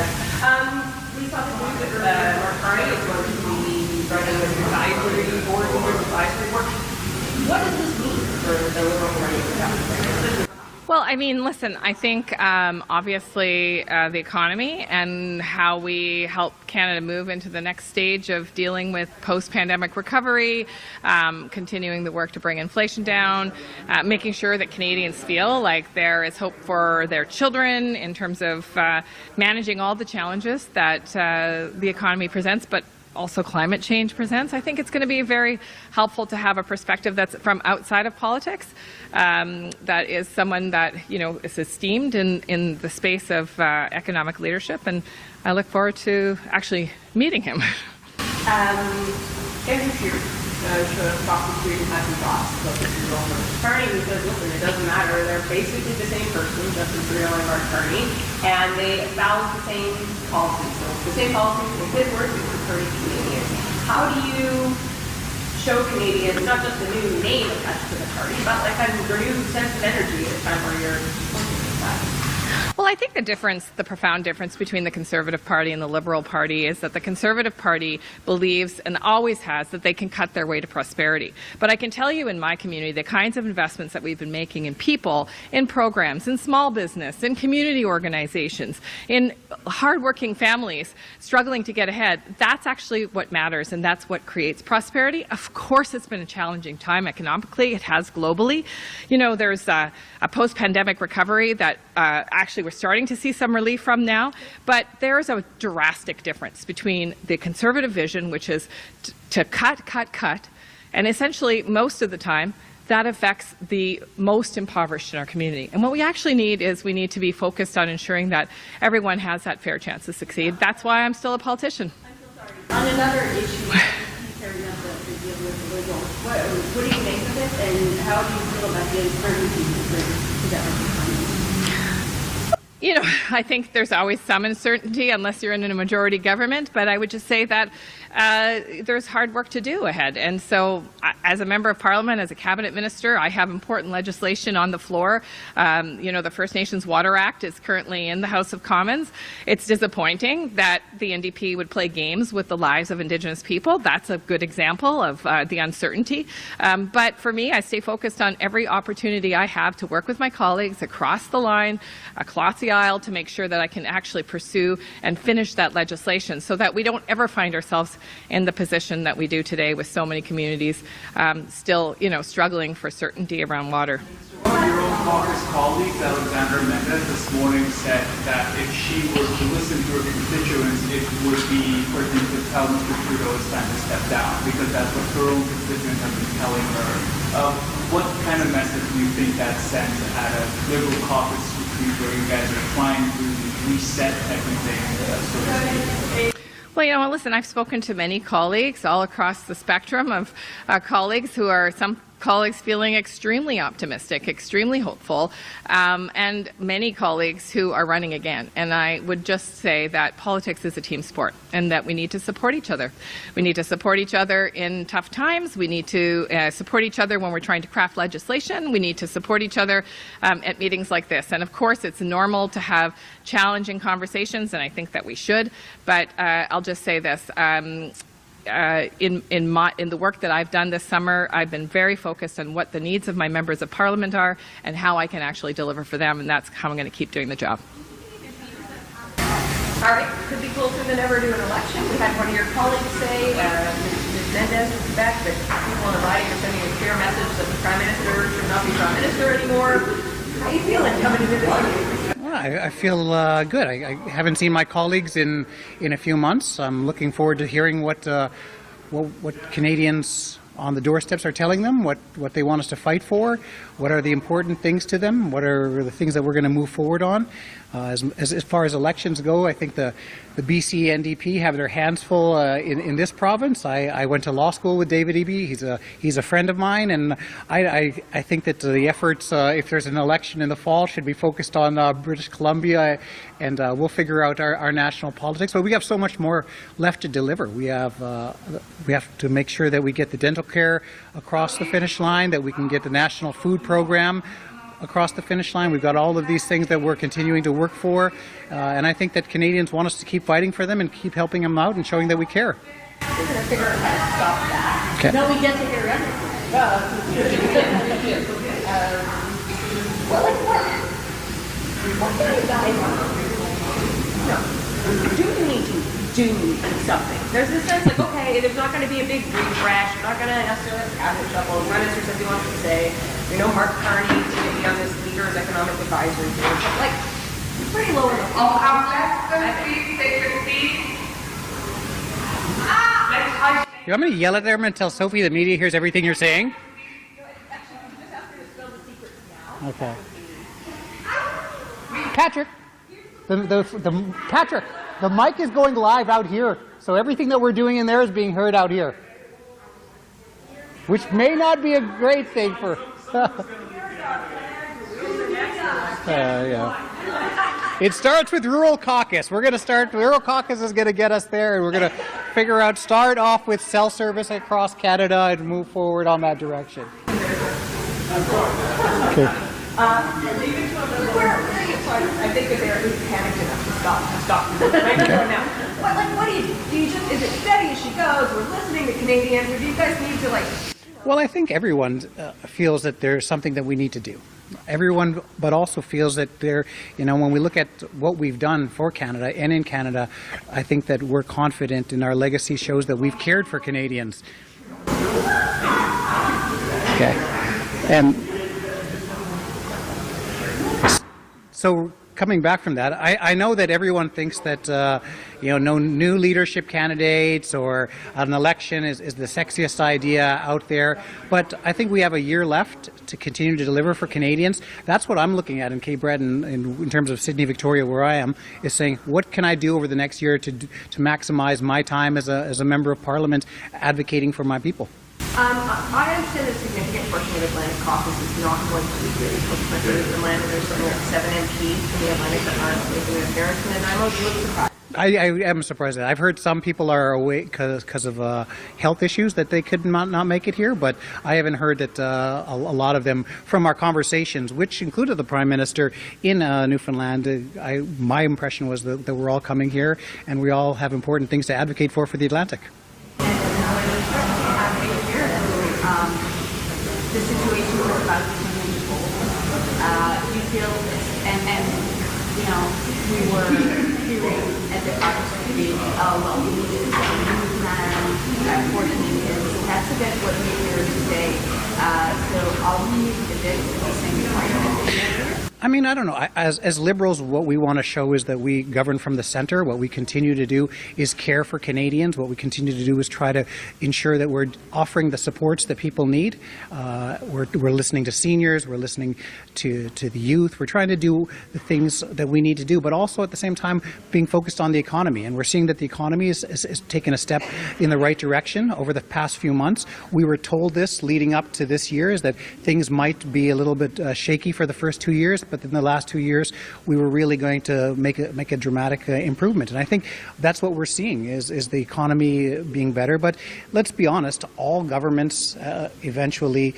We saw the news that Mark Carney is going to be running an advisory board over advisory work. What does this mean for the Liberal Party? Well, I mean, listen, I think obviously the economy and how we help Canada move into the next stage of dealing with post-pandemic recovery, continuing the work to bring inflation down, making sure that Canadians feel like there is hope for their children in terms of managing all the challenges that the economy presents, but also climate change presents. I think it's going to be very helpful to have a perspective that's from outside of politics, that is someone that, you know, is esteemed in the space of economic leadership, and I look forward to actually meeting him. Every year, talk to students and have some thoughts about this enrollment. Carney says, listen, it doesn't matter. They're basically the same person, Justin Trudeau and Mark Carney, and they espouse the same policies. So the same policies, in his words, is encourage Canadians. How do you show Canadians not just a new name attached to the party, but like a renewed sense of energy at a time where you're looking at that? Well, I think the profound difference between the Conservative Party and the Liberal Party is that the Conservative Party believes and always has that they can cut their way to prosperity. But I can tell you in my community, the kinds of investments that we've been making in people, in programs, in small business, in community organizations, in hardworking families struggling to get ahead, that's actually what matters, and that's what creates prosperity. Of course, it's been a challenging time economically. It has globally. You know, there's a post-pandemic recovery that actually we're starting to see some relief from now, but there's a drastic difference between the Conservative vision, which is to cut, and essentially most of the time that affects the most impoverished in our community. And what we actually need is we need to be focused on ensuring that everyone has that fair chance to succeed. That's why I'm still a politician. I'm so sorry. On another issue, carrying out the deal with the Liberals, what do you make of it, and how do you feel about the uncertainty to that? You know, I think there's always some uncertainty unless you're in a majority government, but I would just say that there's hard work to do ahead. And so as a member of Parliament, as a cabinet minister, I have important legislation on the floor. You know, the First Nations Water Act is currently in the House of Commons. It's disappointing that the NDP would play games with the lives of Indigenous people. That's a good example of the uncertainty. But for me, I stay focused on every opportunity I have to work with my colleagues across the line, across the aisle, to make sure that I can actually pursue and finish that legislation so that we don't ever find ourselves in the position that we do today with so many communities still, you know, struggling for certainty around water. One of your own caucus colleagues, Alexandra Mendez, this morning said that if she were to listen to her constituents, it would be for them to tell Mr. Trudeau it's time to step down, because that's what her own constituents have been telling her. What kind of message do you think that sends at a Liberal caucus retreat where you guys are trying to reset everything, so to speak? Well, you know, listen, I've spoken to many colleagues all across the spectrum of colleagues who are some colleagues feeling extremely optimistic, extremely hopeful, and many colleagues who are running again. And I would just say that politics is a team sport and that we need to support each other. We need to support each other in tough times. We need to support each other when we're trying to craft legislation. We need to support each other at meetings like this. And of course, it's normal to have challenging conversations, and I think that we should. But I'll just say this. In the work that I've done this summer, I've been very focused on what the needs of my members of Parliament are and how I can actually deliver for them, and that's how I'm going to keep doing the job. All right, could be closer than ever to an election. We had one of your colleagues say, Ms. Mendez from Quebec, that people in the riding are sending a clear message that the Prime Minister should not be Prime Minister anymore. How are you feeling coming into this meeting? I feel good. I haven't seen my colleagues in a few months. I'm looking forward to hearing what Canadians on the doorsteps are telling them, what they want us to fight for, what are the important things to them, what are the things that we're going to move forward on. As far as elections go, I think the BC NDP have their hands full in this province. I went to law school with David Eby. He's a friend of mine, and I think that the efforts, if there's an election in the fall, should be focused on British Columbia, and we'll figure out our national politics. But we have so much more left to deliver. We have to make sure that we get the dental care across the finish line, that we can get the national food program across the finish line. We've got all of these things that we're continuing to work for, and I think that Canadians want us to keep fighting for them and keep helping them out and showing that we care. We're going to figure out how to stop that. Okay. No, we get to hear everything. Well, like what can you guys do? You need to do something. There's this sense like, okay, there's not going to be a big refresh. You're not going to necessarily have cabinet shuffle. The Prime Minister says he wants to say, you know, Mark Carney is going to be on this Leader's Economic Advisory Board. But like, pretty low in the All House please take your seats. You want me to yell at them and tell Sophie the media hears everything you're saying? Okay. Patrick, Patrick, the mic is going live out here, so everything that we're doing in there is being heard out here, which may not be a great thing for. Yeah. It starts with rural caucus. We're going to start. Rural caucus is going to get us there, and we're going to start off with cell service across Canada and move forward on that direction. Okay. I think that they're at least panicked enough to stop. Right now. But like, what do you do? You just, is it steady as she goes? We're listening to Canadians, or do you guys need to like? Well, I think everyone feels that there's something that we need to do. Everyone, but also feels that when we look at what we've done for Canada and in Canada, I think that we're confident and our legacy shows that we've cared for Canadians. Okay. And so coming back from that, I know that everyone thinks that no new leadership candidates or an election is the sexiest idea out there. But I think we have a year left to continue to deliver for Canadians. That's what I'm looking at in Cape Breton in terms of Sydney, Victoria, where I am, is saying, what can I do over the next year to maximize my time as a member of Parliament advocating for my people? I understand a significant portion of Atlantic caucus is not going to be really focused on Newfoundland, and there's something like 7 MPs in the Atlantic that aren't making an appearance in the Nanaimo. Do you look surprised? I am surprised at that. I've heard some people are away because of health issues that they could not make it here, but I haven't heard that a lot of them, from our conversations, which included the Prime Minister in Newfoundland, my impression was that we're all coming here and we all have important things to advocate for the Atlantic. The situation was about to unfold. You feel, and we were hearing at the caucus committee, well, we needed a new plan for Canadians. That's a bit what we hear today. So are we a bit the same point? I mean, I don't know. As Liberals, what we want to show is that we govern from the centre. What we continue to do is care for Canadians. What we continue to do is try to ensure that we're offering the supports that people need. We're listening to seniors. We're listening to the youth. We're trying to do the things that we need to do, but also at the same time being focused on the economy. And we're seeing that the economy is taking a step in the right direction over the past few months. We were told this leading up to this year, is that things might be a little bit shaky for the first 2 years, but in the last 2 years, we were really going to make a dramatic improvement. And I think that's what we're seeing is the economy being better. But let's be honest, all governments eventually,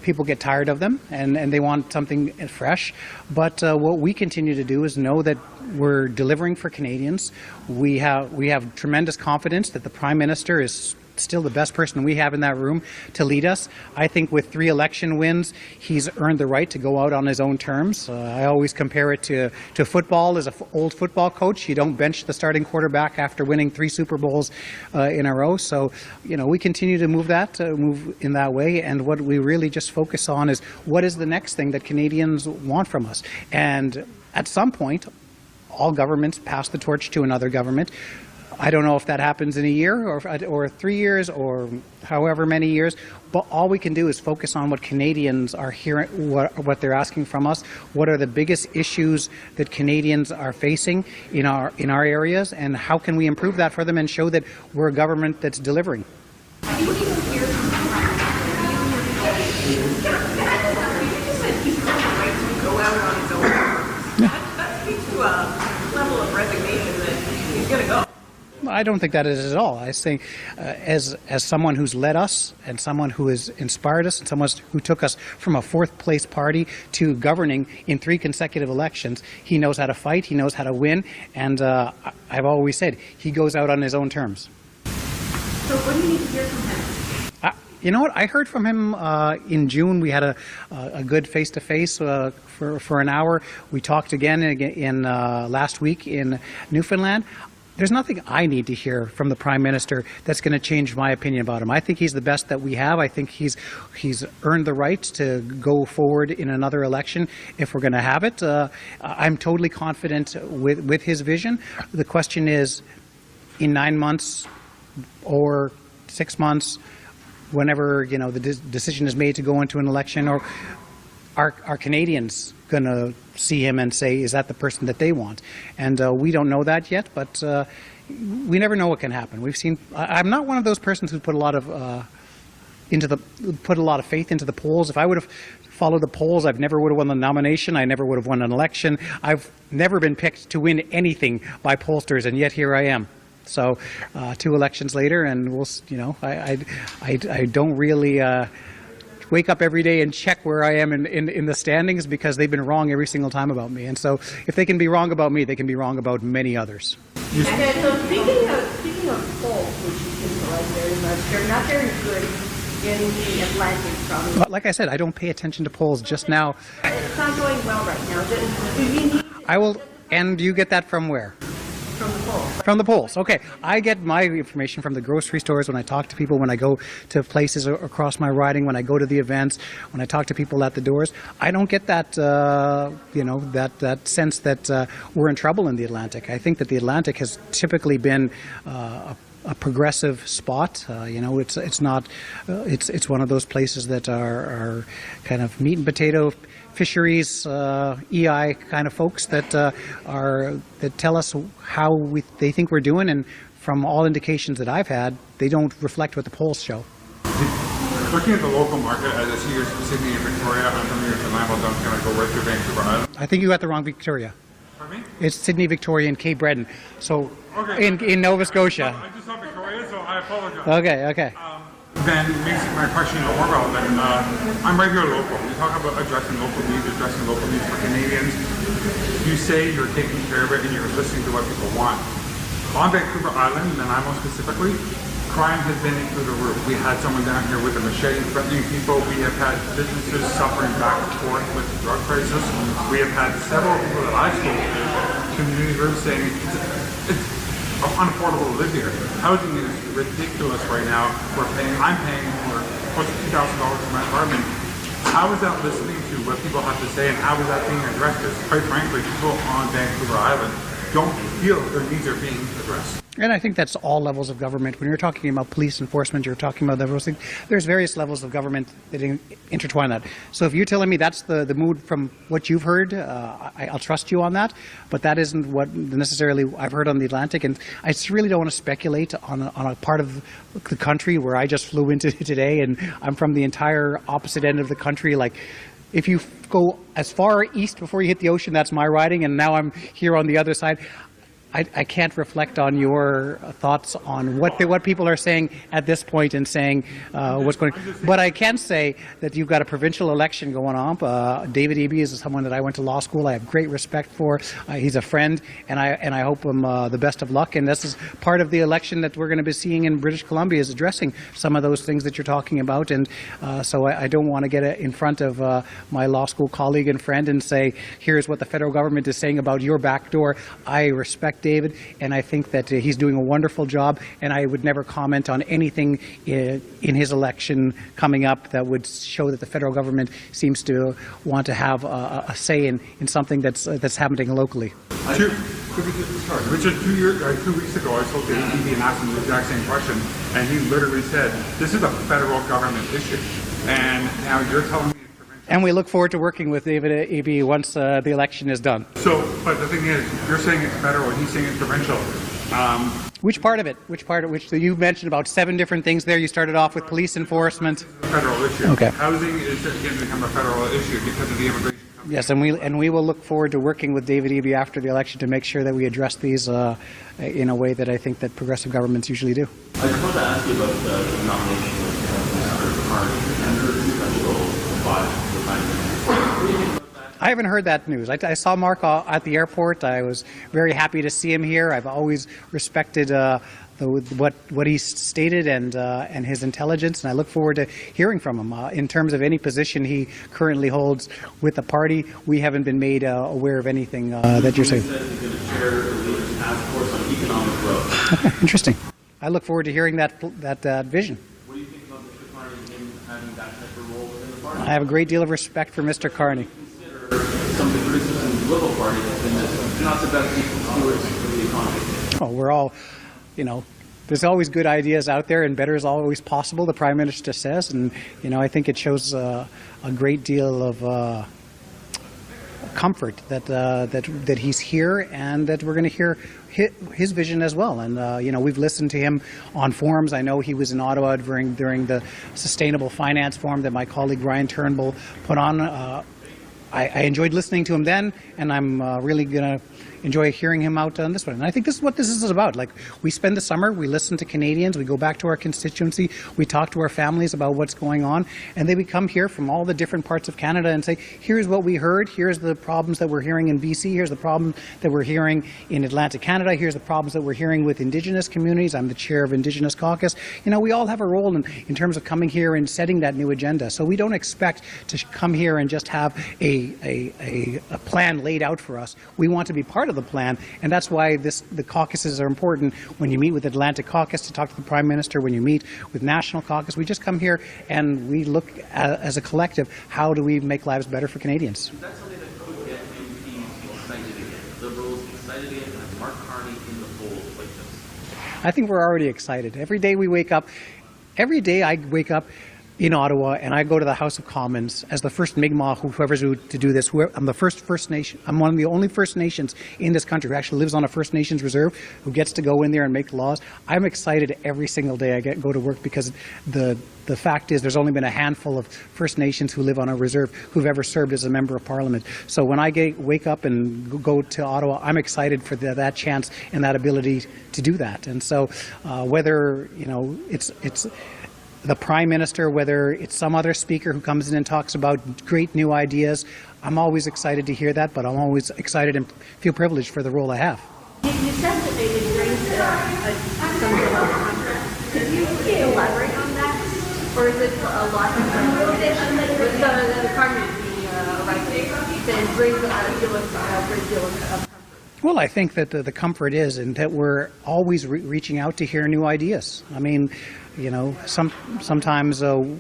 people get tired of them and they want something fresh. But what we continue to do is know that we're delivering for Canadians. We have tremendous confidence that the Prime Minister is still the best person we have in that room to lead us. I think with 3 election wins, he's earned the right to go out on his own terms. I always compare it to football. As an old football coach, you don't bench the starting quarterback after winning 3 Super Bowls in a row. So, we continue to move in that way. And what we really just focus on is what is the next thing that Canadians want from us. And at some point, all governments pass the torch to another government. I don't know if that happens in a year or 3 years or however many years, but all we can do is focus on what Canadians are hearing, what they're asking from us, what are the biggest issues that Canadians are facing in our areas, and how can we improve that for them and show that we're a government that's delivering. I don't think that is at all. I think as someone who's led us and someone who has inspired us and someone who took us from a fourth-place party to governing in 3 consecutive elections, he knows how to fight, he knows how to win, and I've always said he goes out on his own terms. So what do you need to hear from him? You know what? I heard from him in June. We had a good face-to-face for an hour. We talked again in last week in Newfoundland. There's nothing I need to hear from the Prime Minister that's going to change my opinion about him. I think he's the best that we have. I think he's earned the right to go forward in another election if we're going to have it. I'm totally confident with his vision. The question is, in 9 months or 6 months, whenever the decision is made to go into an election, or are Canadians going to see him and say, is that the person that they want? And we don't know that yet, but we never know what can happen. We've seen. I'm not one of those persons who put a lot of faith into the polls. If I would have followed the polls, I never would have won the nomination. I never would have won an election. I've never been picked to win anything by pollsters, and yet here I am. So 2 elections later, and I don't really wake up every day and check where I am in the standings, because they've been wrong every single time about me. And so if they can be wrong about me, they can be wrong about many others. Okay, so speaking of polls, which you didn't like very much, they're not very good in the Atlantic probably. But like I said, I don't pay attention to polls just now. It's not going well right now. Do you need I will, and you get that from where? from the polls? From the polls. Okay. I get my information from the grocery stores, when I talk to people, when I go to places across my riding, when I go to the events, when I talk to people at the doors. I don't get that, that sense that we're in trouble in the Atlantic. I think that the Atlantic has typically been a progressive spot. It's not. It's one of those places that are kind of meat and potato fisheries, EI kind of folks that tell us how they think we're doing, and from all indications that I've had, they don't reflect what the polls show. Looking at the local market, as I see your Sydney and Victoria, I'm familiar with the Lambo, don't kind of go right through Vancouver Island. I think you got the wrong Victoria. Pardon me? It's Sydney, Victoria, and Cape Breton. So Okay. in Nova Scotia. I just saw Victoria, so I apologize. Okay. Then makes my question more relevant. I'm right here local. You talk about addressing local needs for Canadians. You say you're taking care of it and you're listening to what people want. On Vancouver Island, Nanaimo specifically, crime has been through the roof. We had someone down here with a machete threatening people. We have had businesses suffering back and forth with the drug crisis. We have had several people that I've spoken to, community groups saying it's unaffordable to live here. Housing is ridiculous right now. I'm paying for close to $2,000 for my apartment. How is that listening to what people have to say, and how is that being addressed? Because quite frankly, people on Vancouver Island don't feel their needs are being addressed. And I think that's all levels of government. When you're talking about police enforcement, you're talking about those things. There's various levels of government that intertwine that. So if you're telling me that's the mood from what you've heard, I'll trust you on that. But that isn't what necessarily I've heard on the Atlantic. And I just really don't want to speculate on a part of the country where I just flew into today, and I'm from the entire opposite end of the country. Like, if you go as far east before you hit the ocean, that's my riding, and now I'm here on the other side. I can't reflect on your thoughts on what people are saying at this point and saying what's going on. But I can say that you've got a provincial election going on. David Eby is someone that I went to law school. I have great respect for. He's a friend, and I hope him the best of luck. And this is part of the election that we're going to be seeing in British Columbia, is addressing some of those things that you're talking about. And so I don't want to get in front of my law school colleague and friend and say, here's what the federal government is saying about your back door. I respect David, and I think that he's doing a wonderful job, and I would never comment on anything in his election coming up that would show that the federal government seems to want to have a say in something that's happening locally. Richard, 2 weeks ago, I spoke to Eby and asked him the exact same question, and he literally said, this is a federal government issue. And now you're telling me it's provincial. And we look forward to working with David Eby once the election is done. So, but the thing is, you're saying it's federal, he's saying it's provincial. Which part of it? Which you mentioned about 7 different things there. You started off with police enforcement. Federal issue. Okay. Housing is going to become a federal issue because of the immigration. Yes, and we will look forward to working with David Eby after the election to make sure that we address these in a way that I think that progressive governments usually do. I just wanted to ask you about the nomination of Mr. Carney and the potential by the Prime Minister. I haven't heard that news. I saw Mark at the airport. I was very happy to see him here. I've always respected what he stated and his intelligence, and I look forward to hearing from him. In terms of any position he currently holds with the party, we haven't been made aware of anything that you're saying. He said he's going to chair the leaders' task force on economic growth. Okay, interesting. I look forward to hearing that vision. What do you think about Mr. Carney in having that type of role within the party? I have a great deal of respect for Mr. Carney. Some of the criticism of the Liberal Party has been that they're not the best stewards for the economy. Oh, we're all, there's always good ideas out there, and better is always possible, the Prime Minister says, and, I think it shows a great deal of comfort that he's here and that we're going to hear his vision as well. And, we've listened to him on forums. I know he was in Ottawa during the Sustainable Finance Forum that my colleague Ryan Turnbull put on. I enjoyed listening to him then, and I'm really going to enjoy hearing him out on this one. And I think this is what this is about. Like, we spend the summer, we listen to Canadians, we go back to our constituency, we talk to our families about what's going on, and then we come here from all the different parts of Canada and say, here's what we heard, here's the problems that we're hearing in BC, here's the problem that we're hearing in Atlantic Canada, here's the problems that we're hearing with Indigenous communities. I'm the chair of Indigenous CAUCUS. We all have a role in terms of coming here and setting that new agenda. So we don't expect to come here and just have a plan laid out for us. We want to be part of the plan, and that's why the caucuses are important. When you meet with Atlantic Caucus to talk to the Prime Minister, when you meet with National Caucus, we just come here and we look as a collective, how do we make lives better for Canadians? That's something that could get MPs excited again, Liberals excited again, and have Mark Carney in the fold like this. I think we're already excited. Every day I wake up in Ottawa, and I go to the House of Commons as the first Mi'kmaq, whoever's to do this. I'm the first First Nation. I'm one of the only First Nations in this country who actually lives on a First Nations reserve, who gets to go in there and make laws. I'm excited every single day I go to work, because the fact is there's only been a handful of First Nations who live on a reserve who've ever served as a member of Parliament. So when I wake up and go to Ottawa, I'm excited for that chance and that ability to do that. And so whether it's the Prime Minister, whether it's some other speaker who comes in and talks about great new ideas, I'm always excited to hear that, but I'm always excited and feel privileged for the role I have. You said that they did bring some level of comfort. Could you elaborate on that? Or is it a lot of the Carney arriving that brings a great deal of comfort? Well, I think that the comfort is in that we're always reaching out to hear new ideas. I mean, sometimes the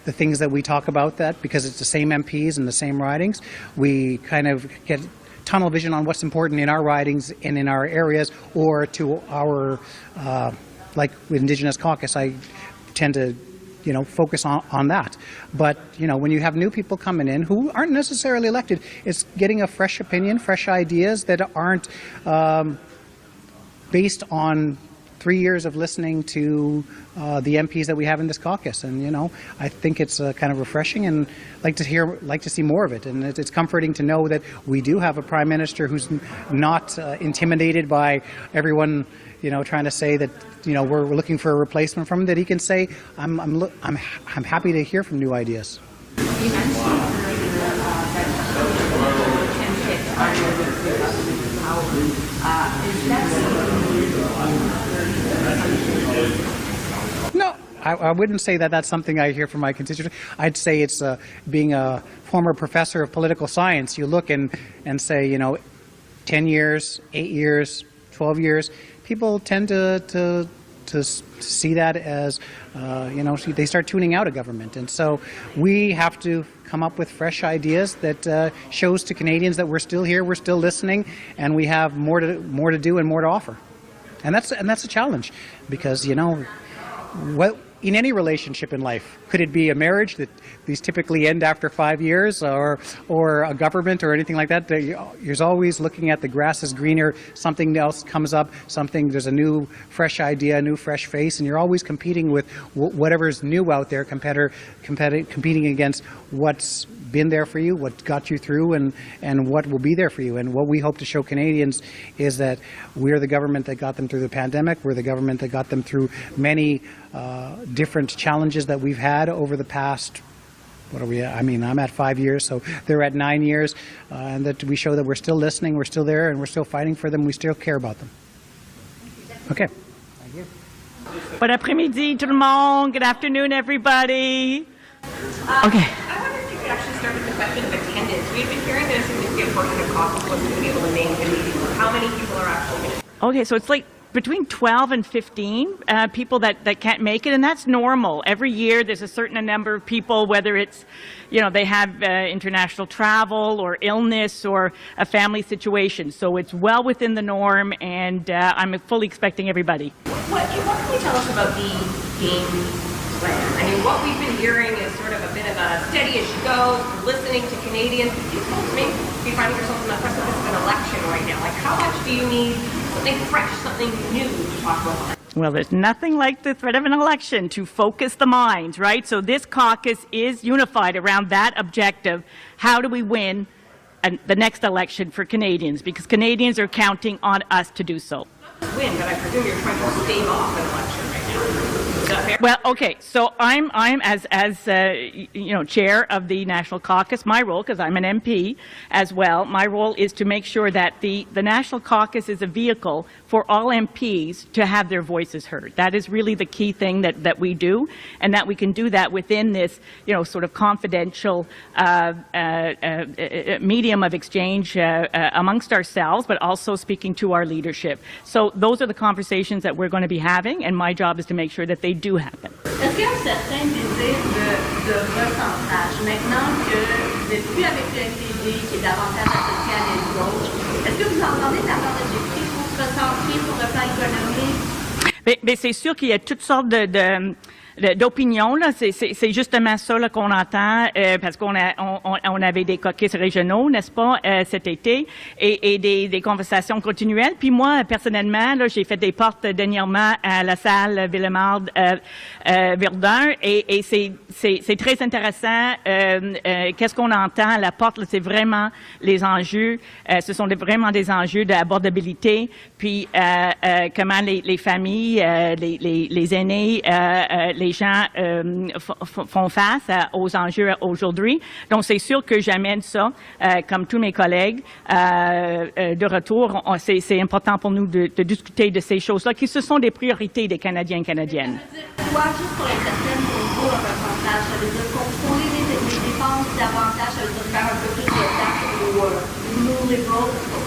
things that we talk about, that because it's the same MPs and the same ridings, we kind of get tunnel vision on what's important in our ridings and in our areas, or to our, like with Indigenous Caucus, I tend to focus on that. But, when you have new people coming in who aren't necessarily elected, it's getting a fresh opinion, fresh ideas that aren't based on 3 years of listening to the MPs that we have in this caucus. And, I think it's kind of refreshing, and like to see more of it. And it's comforting to know that we do have a Prime Minister who's not intimidated by everyone, trying to say that, we're looking for a replacement from him, that he can say, I'm happy to hear from new ideas. You mentioned earlier that can hit power. Is that No, I wouldn't say that that's something I hear from my constituents. I'd say it's being a former professor of political science. You look and say, 10 years, 8 years, 12 years, people tend to see that as, they start tuning out of government. And so we have to come up with fresh ideas that shows to Canadians that we're still here, we're still listening, and we have more to do and more to offer. And that's a challenge, because, in any relationship in life, could it be a marriage that these typically end after 5 years, or a government or anything like that? You're always looking at the grass is greener, something else comes up, there's a new fresh idea, a new fresh face, and you're always competing with whatever's new out there, competing against what's been there for you, what got you through, and what will be there for you. And what we hope to show Canadians is that we're the government that got them through the pandemic. We're the government that got them through many different challenges that we've had over the past, what are we at? I mean, I'm at 5 years, so they're at 9 years, and that we show that we're still listening, we're still there, and we're still fighting for them, we still care about them. Okay. Bon après-midi, tout le monde. Good afternoon, everybody. Okay. I wonder if you could actually start with the question of attendance. We've been hearing that a significant portion of CAUCUS wasn't going to be able to make the meeting. How many people are actually going to? Okay, so it's like between 12 and 15 people that can't make it, and that's normal. Every year there's a certain number of people, whether it's, they have international travel or illness or a family situation. So it's well within the norm, and I'm fully expecting everybody. What can you tell us about the game plan? I mean, what we've been hearing is sort of a bit of a steady as she goes, listening to Canadians. You folks may be finding yourself in the precipice of an election right now. Like, how much do you need something fresh, something new to talk about? Well, there's nothing like the threat of an election to focus the minds, right? So this caucus is unified around that objective. How do we win the next election for Canadians? Because Canadians are counting on us to do so. Win, but I presume you're trying to stave off an election right now. Is that fair? Well, okay, so I'm as chair of the National Caucus. My role, because I'm an MP as well, my role is to make sure that the National Caucus is a vehicle for all MPs to have their voices heard. That is really the key thing that we do, and that we can do that within this, sort of confidential medium of exchange amongst ourselves, but also speaking to our leadership. So those are the conversations that we're going to be having, and my job is to make sure that they do happen. Est-ce qu'il y a un certain désir de recentrage? Maintenant que vous n'êtes plus avec le NPD qui est davantage associé à l'aile gauche, est-ce que vous entendez de la part de Jeffrey pour se recentrer sur le plan économique? Mais c'est sûr qu'il y a toutes sortes d'opinions, là. C'est justement ça là, qu'on entend, parce qu'on avait des caucus régionaux, n'est-ce pas, cet été, et des conversations continuelles. Puis moi, personnellement, là, j'ai fait des portes dernièrement à la salle Villemard-Verdun, et c'est très intéressant. Qu'est-ce qu'on entend à la porte, là, c'est vraiment les enjeux. Ce sont vraiment des enjeux d'abordabilité, puis comment les familles, les aînés, les gens font face aux enjeux aujourd'hui. Donc, c'est sûr que j'amène ça, comme tous mes collègues, de retour. C'est important pour nous de discuter de ces choses-là, qui ce sont des priorités des Canadiens et Canadiennes. Quoi, juste pour être certaine, pour vous, un recentrage, ça veut dire contrôler les dépenses davantage, ça veut dire faire un peu plus de taxes aux new liberals, pour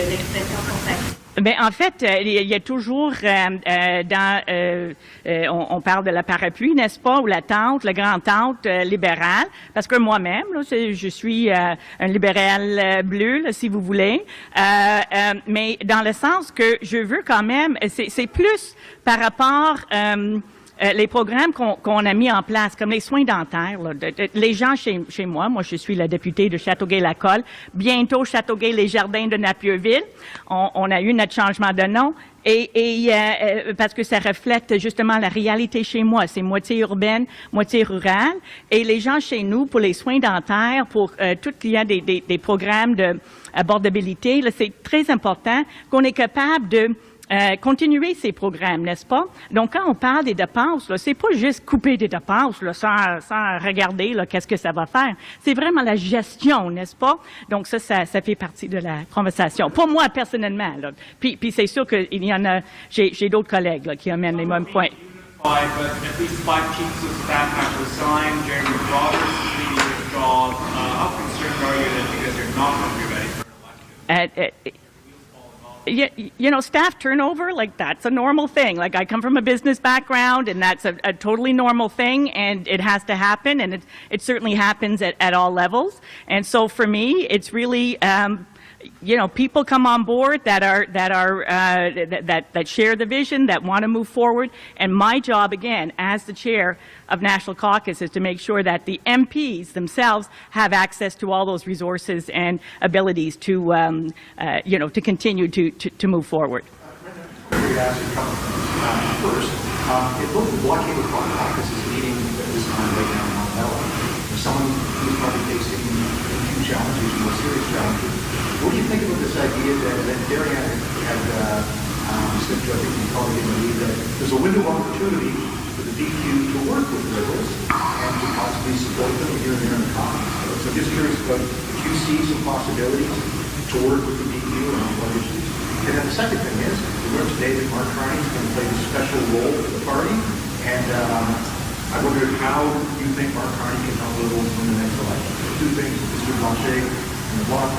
l'expression consacrée. Ben, en fait, il y a toujours on parle de la parapluie, n'est-ce pas, ou la tente, la grande-tente libérale, parce que moi-même, là, je suis un libéral bleu, là, si vous voulez, mais dans le sens que je veux quand même, c'est plus par rapport les programmes qu'on a mis en place, comme les soins dentaires, là, les gens chez moi, je suis la députée de Châteauguay-Lacolle, bientôt Châteauguay-les-Jardins de Napierville, on a eu notre changement de nom, et parce que ça reflète justement la réalité chez moi, c'est moitié urbaine, moitié rurale, et les gens chez nous, pour les soins dentaires, pour tout il y a des programmes d'abordabilité, c'est très important qu'on est capable de continuer ces programmes, n'est-ce pas? Donc, quand on parle des dépenses, c'est pas juste couper des dépenses là, sans regarder là, qu'est-ce que ça va faire. C'est vraiment la gestion, n'est-ce pas? Donc, ça fait partie de la conversation. Pour moi, personnellement. Là. Puis c'est sûr qu'il y en a, j'ai d'autres collègues là, qui amènent les mêmes points. But at least 5 chiefs of staff have resigned. Jeremy Roberts is leaving his job. How concerned are you that you guys are not going to be ready for an election? Staff turnover, like that's a normal thing. Like I come from a business background, and that's a totally normal thing, and it has to happen, and it certainly happens at all levels. And so for me, it's really, people come on board that share the vision, that want to move forward. And my job, again, as the chair of National Caucus, is to make sure that the MPs themselves have access to all those resources and abilities to, to continue to move forward. First, it looked like Caucus is meeting at this time right now in Montella. someone who's probably facing huge challenges, more serious challenges. What do you think about this idea that Darian had said to, I think you probably didn't believe that there's a window of opportunity for the DQ to work with Liberals and to possibly support them here and there in the Commons. So I'm just curious about if you see some possibilities to work with the DQ and on what issues. And then the second thing is, we learned today that Mark Carney is going to play a special role for the party, and I wondered how you think Mark Carney can help Liberals win the next election. Two things, Mr. Blanchet and the Bloc.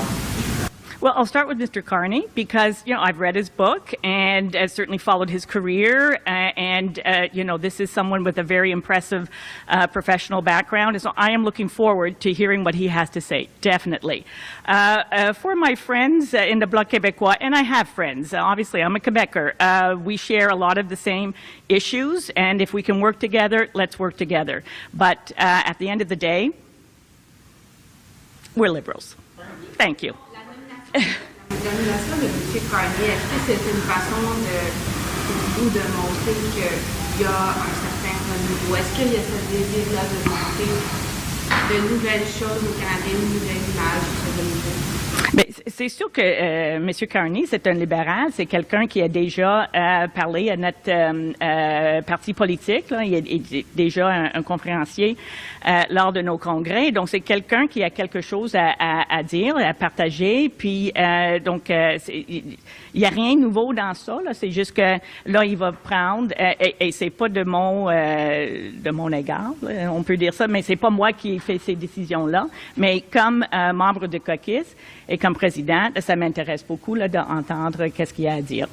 Well, I'll start with Mr. Carney because, I've read his book and certainly followed his career. This is someone with a very impressive professional background. And so I am looking forward to hearing what he has to say, definitely. For my friends in the Bloc Québécois, and I have friends, obviously I'm a Quebecer, we share a lot of the same issues. And if we can work together, let's work together. But at the end of the day, we're Liberals. Thank you. La nomination de M. Carney, est-ce que c'est une façon pour vous de montrer qu'il y a un certain renouveau? Est-ce qu'il y a ce désir-là de montrer de nouvelles choses au Canada, une nouvelle image de renouveau? Mais c'est sûr que M. Carney, c'est un libéral, c'est quelqu'un qui a déjà parlé à notre parti politique. Là. Il est déjà un conférencier lors de nos congrès. Donc, c'est quelqu'un qui a quelque chose à dire, à partager. Puis, il n'y a rien de nouveau dans ça. C'est juste que là, il va prendre, et c'est pas de mon égard, là, on peut dire ça, mais c'est pas moi qui ai fait ces décisions-là. Mais comme membre de CAUCUS et comme présidente, ça m'intéresse beaucoup là, d'entendre qu'est-ce qu'il y a à dire.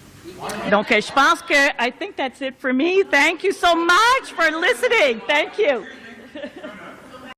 Donc, je pense que I think that's it for me. Thank you so much for listening. Thank you.